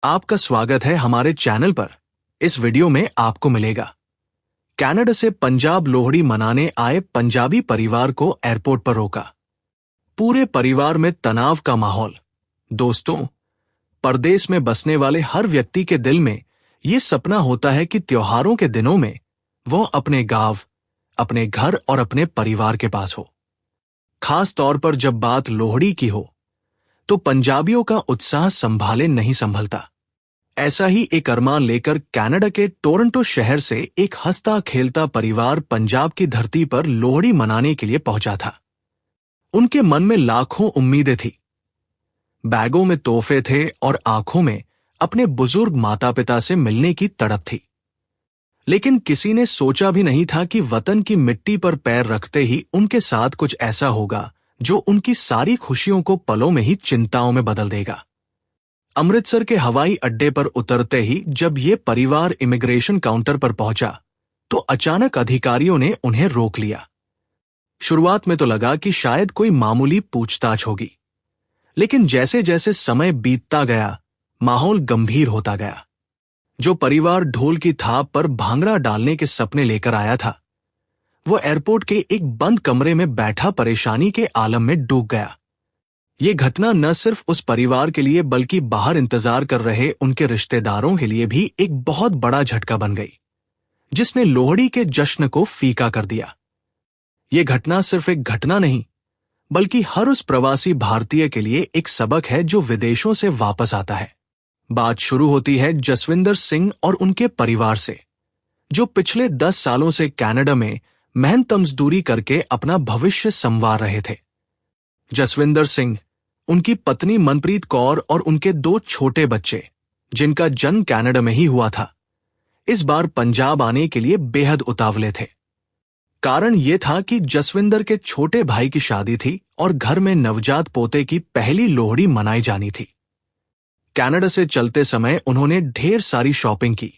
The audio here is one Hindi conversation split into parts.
आपका स्वागत है हमारे चैनल पर। इस वीडियो में आपको मिलेगा कनाडा से पंजाब लोहड़ी मनाने आए पंजाबी परिवार को एयरपोर्ट पर रोका। पूरे परिवार में तनाव का माहौल। दोस्तों, परदेश में बसने वाले हर व्यक्ति के दिल में ये सपना होता है कि त्योहारों के दिनों में वो अपने गांव, अपने घर और अपने परिवार के पास हो। खास तौर पर जब बात लोहड़ी की हो तो पंजाबियों का उत्साह संभाले नहीं संभलता। ऐसा ही एक अरमान लेकर कनाडा के टोरंटो शहर से एक हंसता खेलता परिवार पंजाब की धरती पर लोहड़ी मनाने के लिए पहुंचा था। उनके मन में लाखों उम्मीदें थी। बैगों में तोहफे थे और आंखों में अपने बुजुर्ग माता पिता से मिलने की तड़प थी। लेकिन किसी ने सोचा भी नहीं था कि वतन की मिट्टी पर पैर रखते ही उनके साथ कुछ ऐसा होगा जो उनकी सारी खुशियों को पलों में ही चिंताओं में बदल देगा। अमृतसर के हवाई अड्डे पर उतरते ही जब ये परिवार इमिग्रेशन काउंटर पर पहुंचा तो अचानक अधिकारियों ने उन्हें रोक लिया। शुरुआत में तो लगा कि शायद कोई मामूली पूछताछ होगी, लेकिन जैसे जैसे समय बीतता गया माहौल गंभीर होता गया। जो परिवार ढोल की थाप पर भांगड़ा डालने के सपने लेकर आया था, वो एयरपोर्ट के एक बंद कमरे में बैठा परेशानी के आलम में डूब गया। ये घटना न सिर्फ उस परिवार के लिए बल्कि बाहर इंतजार कर रहे उनके रिश्तेदारों के लिए भी एक बहुत बड़ा झटका बन गई, जिसने लोहड़ी के जश्न को फीका कर दिया। ये घटना सिर्फ एक घटना नहीं, बल्कि हर उस प्रवासी भारतीय के लिए एक सबक है जो विदेशों से वापस आता है। बात शुरू होती है जसविंदर सिंह और उनके परिवार से, जो पिछले 10 सालों से कनाडा में मेहनत मजदूरी करके अपना भविष्य संवार रहे थे। जसविंदर सिंह, उनकी पत्नी मनप्रीत कौर और उनके 2 छोटे बच्चे, जिनका जन्म कनाडा में ही हुआ था, इस बार पंजाब आने के लिए बेहद उतावले थे। कारण यह था कि जसविंदर के छोटे भाई की शादी थी और घर में नवजात पोते की पहली लोहड़ी मनाई जानी थी। कनाडा से चलते समय उन्होंने ढेर सारी शॉपिंग की,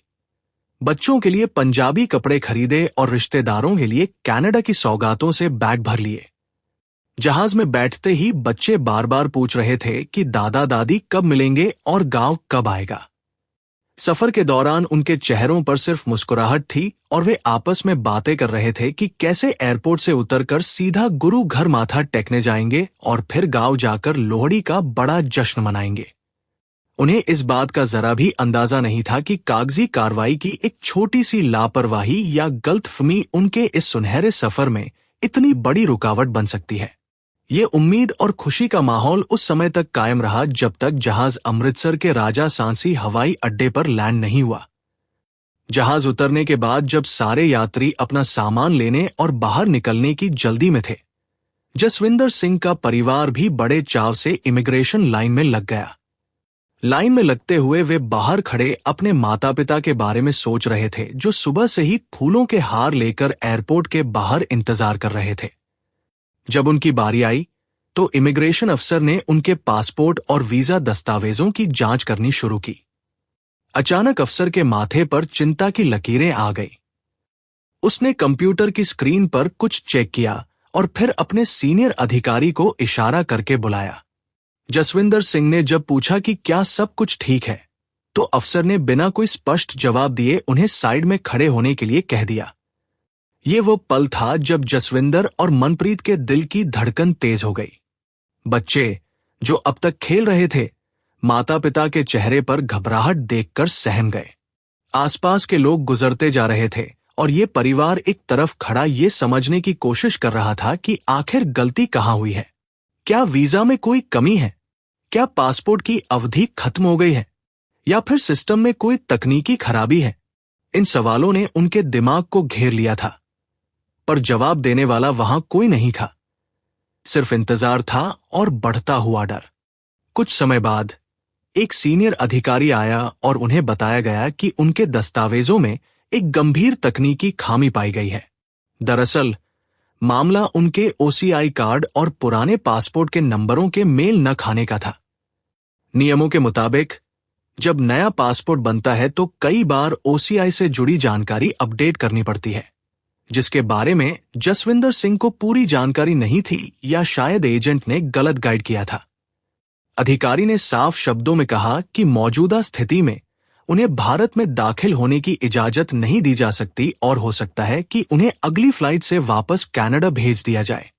बच्चों के लिए पंजाबी कपड़े खरीदे और रिश्तेदारों के लिए कनाडा की सौगातों से बैग भर लिए। जहाज में बैठते ही बच्चे बार बार पूछ रहे थे कि दादा दादी कब मिलेंगे और गांव कब आएगा। सफर के दौरान उनके चेहरों पर सिर्फ मुस्कुराहट थी और वे आपस में बातें कर रहे थे कि कैसे एयरपोर्ट से उतरकर सीधा गुरु घर माथा टेकने जाएंगे और फिर गांव जाकर लोहड़ी का बड़ा जश्न मनाएंगे। उन्हें इस बात का जरा भी अंदाजा नहीं था कि कागजी कार्रवाई की एक छोटी सी लापरवाही या गलतफहमी उनके इस सुनहरे सफर में इतनी बड़ी रुकावट बन सकती है। ये उम्मीद और खुशी का माहौल उस समय तक कायम रहा जब तक जहाज अमृतसर के राजा सांसी हवाई अड्डे पर लैंड नहीं हुआ। जहाज उतरने के बाद जब सारे यात्री अपना सामान लेने और बाहर निकलने की जल्दी में थे, जसविंदर सिंह का परिवार भी बड़े चाव से इमिग्रेशन लाइन में लग गया। लाइन में लगते हुए वे बाहर खड़े अपने माता पिता के बारे में सोच रहे थे, जो सुबह से ही फूलों के हार लेकर एयरपोर्ट के बाहर इंतजार कर रहे थे। जब उनकी बारी आई तो इमिग्रेशन अफसर ने उनके पासपोर्ट और वीजा दस्तावेजों की जांच करनी शुरू की। अचानक अफसर के माथे पर चिंता की लकीरें आ गई। उसने कंप्यूटर की स्क्रीन पर कुछ चेक किया और फिर अपने सीनियर अधिकारी को इशारा करके बुलाया। जसविंदर सिंह ने जब पूछा कि क्या सब कुछ ठीक है, तो अफसर ने बिना कोई स्पष्ट जवाब दिए उन्हें साइड में खड़े होने के लिए कह दिया। ये वो पल था जब जसविंदर और मनप्रीत के दिल की धड़कन तेज हो गई। बच्चे, जो अब तक खेल रहे थे, माता पिता के चेहरे पर घबराहट देखकर सहम गए। आसपास के लोग गुजरते जा रहे थे और ये परिवार एक तरफ खड़ा ये समझने की कोशिश कर रहा था कि आखिर गलती कहाँ हुई है। क्या वीजा में कोई कमी है? क्या पासपोर्ट की अवधि खत्म हो गई है? या फिर सिस्टम में कोई तकनीकी खराबी है? इन सवालों ने उनके दिमाग को घेर लिया था, पर जवाब देने वाला वहां कोई नहीं था। सिर्फ इंतजार था और बढ़ता हुआ डर। कुछ समय बाद एक सीनियर अधिकारी आया और उन्हें बताया गया कि उनके दस्तावेजों में एक गंभीर तकनीकी खामी पाई गई है। दरअसल मामला उनके ओसीआई कार्ड और पुराने पासपोर्ट के नंबरों के मेल न खाने का था। नियमों के मुताबिक जब नया पासपोर्ट बनता है तो कई बार ओसीआई से जुड़ी जानकारी अपडेट करनी पड़ती है, जिसके बारे में जसविंदर सिंह को पूरी जानकारी नहीं थी या शायद एजेंट ने गलत गाइड किया था। अधिकारी ने साफ शब्दों में कहा कि मौजूदा स्थिति में उन्हें भारत में दाखिल होने की इजाजत नहीं दी जा सकती और हो सकता है कि उन्हें अगली फ्लाइट से वापस कनाडा भेज दिया जाए।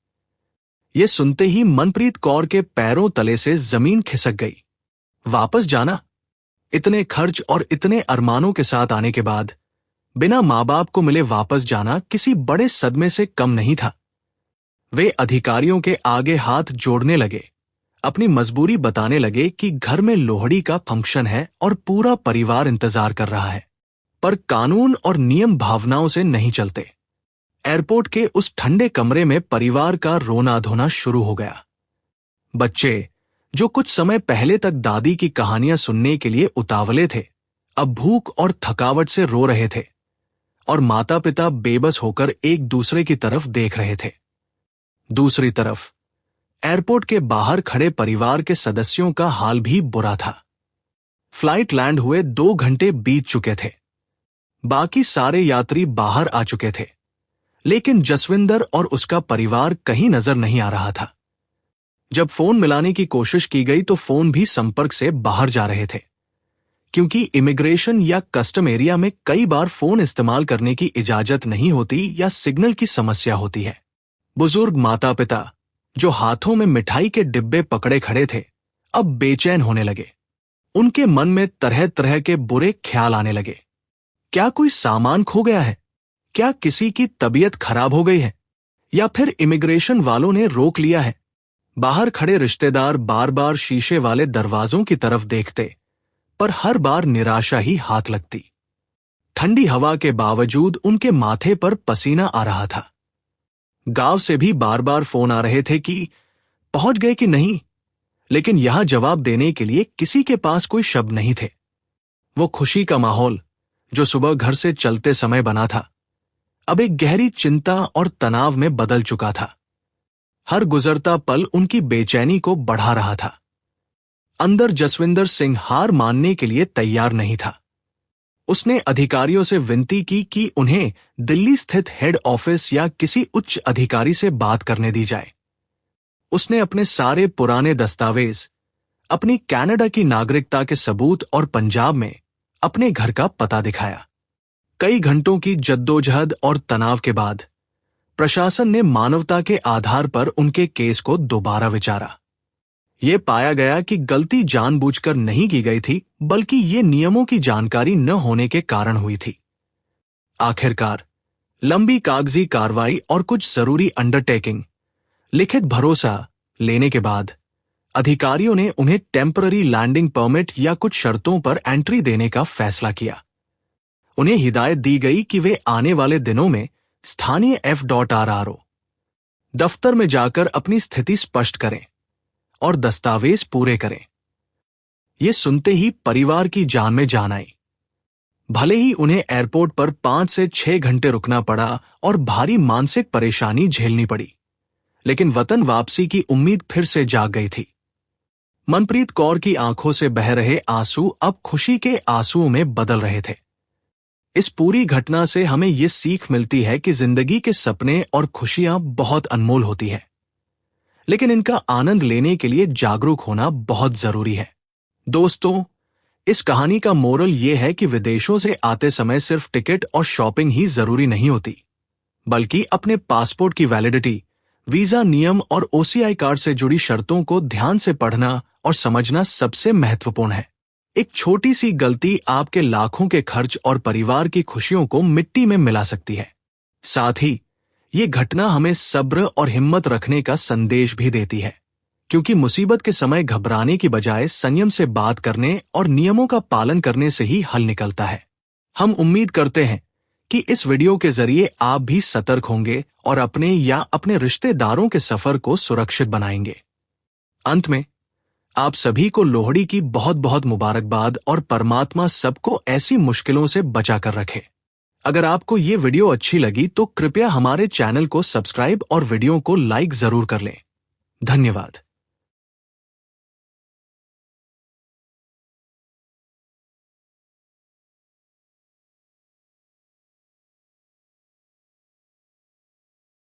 ये सुनते ही मनप्रीत कौर के पैरों तले से जमीन खिसक गई। वापस जाना? इतने खर्च और इतने अरमानों के साथ आने के बाद बिना माँ बाप को मिले वापस जाना किसी बड़े सदमे से कम नहीं था। वे अधिकारियों के आगे हाथ जोड़ने लगे, अपनी मजबूरी बताने लगे कि घर में लोहड़ी का फंक्शन है और पूरा परिवार इंतजार कर रहा है, पर कानून और नियम भावनाओं से नहीं चलते। एयरपोर्ट के उस ठंडे कमरे में परिवार का रोना धोना शुरू हो गया। बच्चे, जो कुछ समय पहले तक दादी की कहानियां सुनने के लिए उतावले थे, अब भूख और थकावट से रो रहे थे और माता पिता बेबस होकर एक दूसरे की तरफ देख रहे थे। दूसरी तरफ एयरपोर्ट के बाहर खड़े परिवार के सदस्यों का हाल भी बुरा था। फ्लाइट लैंड हुए 2 घंटे बीत चुके थे। बाकी सारे यात्री बाहर आ चुके थे, लेकिन जसविंदर और उसका परिवार कहीं नजर नहीं आ रहा था। जब फोन मिलाने की कोशिश की गई तो फोन भी संपर्क से बाहर जा रहे थे, क्योंकि इमिग्रेशन या कस्टम एरिया में कई बार फोन इस्तेमाल करने की इजाजत नहीं होती या सिग्नल की समस्या होती है। बुजुर्ग माता पिता जो हाथों में मिठाई के डिब्बे पकड़े खड़े थे, अब बेचैन होने लगे। उनके मन में तरह तरह के बुरे ख्याल आने लगे। क्या कोई सामान खो गया है? क्या किसी की तबीयत खराब हो गई है? या फिर इमिग्रेशन वालों ने रोक लिया है? बाहर खड़े रिश्तेदार बार बार शीशे वाले दरवाजों की तरफ देखते, पर हर बार निराशा ही हाथ लगती। ठंडी हवा के बावजूद उनके माथे पर पसीना आ रहा था। गांव से भी बार बार फोन आ रहे थे कि पहुंच गए कि नहीं, लेकिन यहां जवाब देने के लिए किसी के पास कोई शब्द नहीं थे। वो खुशी का माहौल जो सुबह घर से चलते समय बना था, अब एक गहरी चिंता और तनाव में बदल चुका था। हर गुजरता पल उनकी बेचैनी को बढ़ा रहा था। अंदर जसविंदर सिंह हार मानने के लिए तैयार नहीं था। उसने अधिकारियों से विनती की कि उन्हें दिल्ली स्थित हेड ऑफिस या किसी उच्च अधिकारी से बात करने दी जाए। उसने अपने सारे पुराने दस्तावेज, अपनी कनाडा की नागरिकता के सबूत और पंजाब में अपने घर का पता दिखाया। कई घंटों की जद्दोजहद और तनाव के बाद प्रशासन ने मानवता के आधार पर उनके केस को दोबारा विचारा। ये पाया गया कि गलती जानबूझकर नहीं की गई थी, बल्कि ये नियमों की जानकारी न होने के कारण हुई थी। आखिरकार लंबी कागजी कार्रवाई और कुछ जरूरी अंडरटेकिंग, लिखित भरोसा लेने के बाद अधिकारियों ने उन्हें टेम्पररी लैंडिंग परमिट या कुछ शर्तों पर एंट्री देने का फैसला किया। उन्हें हिदायत दी गई कि वे आने वाले दिनों में स्थानीय F.RRO दफ्तर में जाकर अपनी स्थिति स्पष्ट करें और दस्तावेज पूरे करें। ये सुनते ही परिवार की जान में जान आई। भले ही उन्हें एयरपोर्ट पर 5 से 6 घंटे रुकना पड़ा और भारी मानसिक परेशानी झेलनी पड़ी, लेकिन वतन वापसी की उम्मीद फिर से जाग गई थी। मनप्रीत कौर की आंखों से बह रहे आंसू अब खुशी के आंसुओं में बदल रहे थे। इस पूरी घटना से हमें ये सीख मिलती है कि जिंदगी के सपने और खुशियां बहुत अनमोल होती हैं, लेकिन इनका आनंद लेने के लिए जागरूक होना बहुत जरूरी है। दोस्तों, इस कहानी का मोरल ये है कि विदेशों से आते समय सिर्फ टिकट और शॉपिंग ही जरूरी नहीं होती, बल्कि अपने पासपोर्ट की वैलिडिटी, वीजा नियम और OCI कार्ड से जुड़ी शर्तों को ध्यान से पढ़ना और समझना सबसे महत्वपूर्ण है। एक छोटी सी गलती आपके लाखों के खर्च और परिवार की खुशियों को मिट्टी में मिला सकती है। साथ ही ये घटना हमें सब्र और हिम्मत रखने का संदेश भी देती है, क्योंकि मुसीबत के समय घबराने की बजाय संयम से बात करने और नियमों का पालन करने से ही हल निकलता है। हम उम्मीद करते हैं कि इस वीडियो के जरिए आप भी सतर्क होंगे और अपने या अपने रिश्तेदारों के सफर को सुरक्षित बनाएंगे। अंत में आप सभी को लोहड़ी की बहुत बहुत मुबारकबाद और परमात्मा सबको ऐसी मुश्किलों से बचा कर रखे। अगर आपको ये वीडियो अच्छी लगी तो कृपया हमारे चैनल को सब्सक्राइब और वीडियो को लाइक जरूर कर लें। धन्यवाद।